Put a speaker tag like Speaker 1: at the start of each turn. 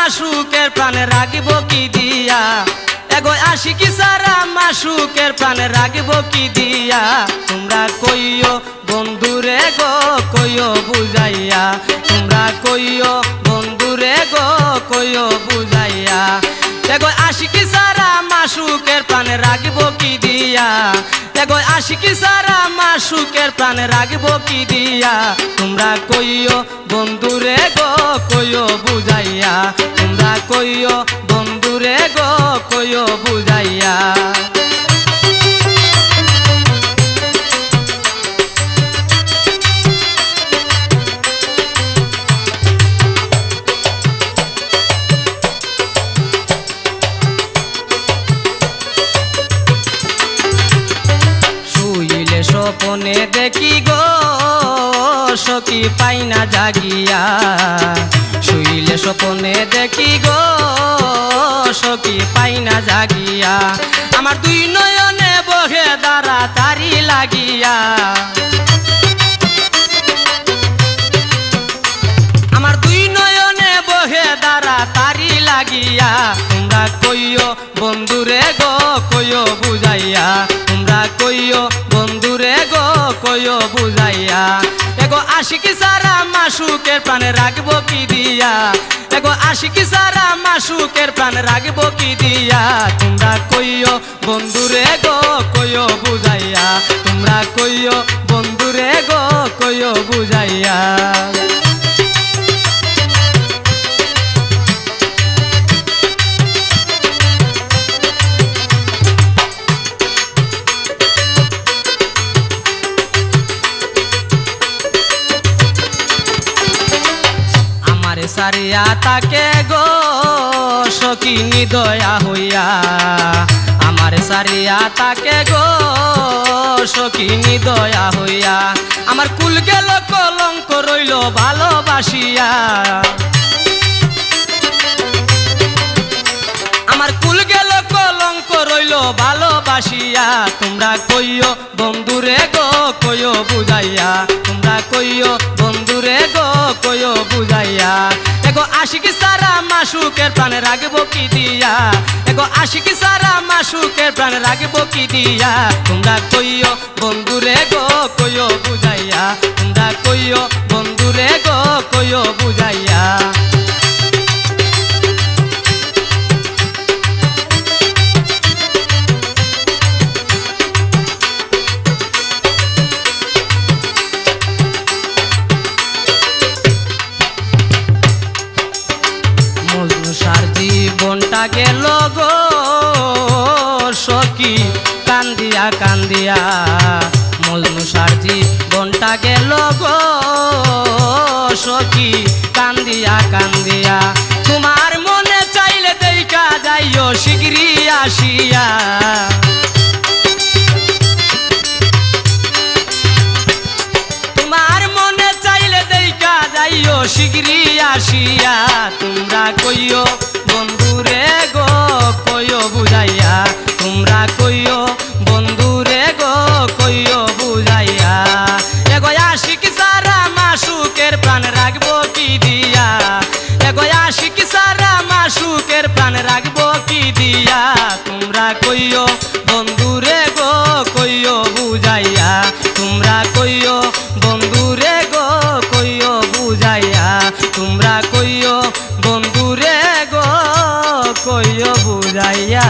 Speaker 1: মাসুকের প্রাণে রাগিব কি দিয়া, এগো আশিকি সারা মাসুকের প্রাণে রাগিব কি দিয়া। তোমরা কইও বন্ধুরে গো কইও বুঝাইয়া, তোমরা কইও বন্ধুরে গো কইও বুঝাইয়া। এগো আশিকি সারা মাসুকের প্রাণে রাগিব কি দিয়া, এগো আশিকি সারা মাসুকের প্রাণে রাগিব কি দিয়া। তোমরা কইও বন্ধুরে গো কইও বুঝাইয়া, তোমরা কইও বন্ধুরে গো কইও বুঝাইয়া। স্বপনে দেখি গো সখী পাই না জাগিয়া, শুইলে স্বপনে দেখি গো সখী পাই না জাগিয়া। আমার দুই নয়নে বহে দ্বারা তারি লাগিয়া, আমার দুই নয়নে বহে দ্বারা তারি লাগিয়া। তোমরা কইও বন্ধুরে গো কইও বুঝাইয়া, তোমরা কইও বন্ধুরে গো কইও বুঝাইয়া। এগো আশিকি সারা মাসুকের প্রাণে রাগবো কি দিয়া, এগো আশিকি সারা মাসুকের প্রাণে রাগবো কি দিয়া। তোমরা কইও বন্ধুরে গো কইও বুঝাইয়া, তোমরা কইও বন্ধুরে গো কইও বুঝাইয়া। সারিয়া তাকে গো সখী নিদয়া হইয়া, আমার সারিয়া তাকে গো সখী নিদয়া হইয়া। আমার কুল গেল কলঙ্ক রইল ভালোবাসিয়া, আমার কুল গেল কলঙ্ক রইল ভালোবাসিয়া। তোমরা কইও বন্ধুরে গো কইও বুঝাইয়া, তোমরা কইও বন্ধুরে গো কইও বুঝাইয়া। এগো আশিকি সারা মাসুকের প্রাণে রাগবো কি দিয়া, এগো আশিকি সারা মাসুকের প্রাণে রাগবো কি দিয়া। তোমরা কইও বন্ধুরে গো কইও বুঝাইয়া, তোমরা কইও বন্ধুরে গো কইও বুঝাইয়া। জীবনটা গেল গো সখী কান্দিয়া কান্দিয়া, মজনু সার জীবনটা গেল গো সখী কান্দিয়া কান্দিয়া। তোমার মনে চাইলে দেখা যাইও শিগগিরি আসিয়া, তোমার মনে চাইলে দেখা যাইও শিগগিরি আসিয়া। তোমরা কইও বন্ধুরে গো কইও বুঝাইয়া, তোমরা কইও বন্ধুরে গো কইও বুঝাইয়া। এগো আশিকি সারা মাসুকের প্রাণ রাখবো কি দিয়া, এগো আশিকি সারা মাসুকের প্রাণ রাখবো কি দিয়া। তোমরা কইও বন্ধুরে গো কইও বুঝাইয়া, তোমরা কইও বন্ধুরে গো কইও বুঝাইয়া, তোমরা কইও বন্ধুরে গো কইও বুঝাইয়া।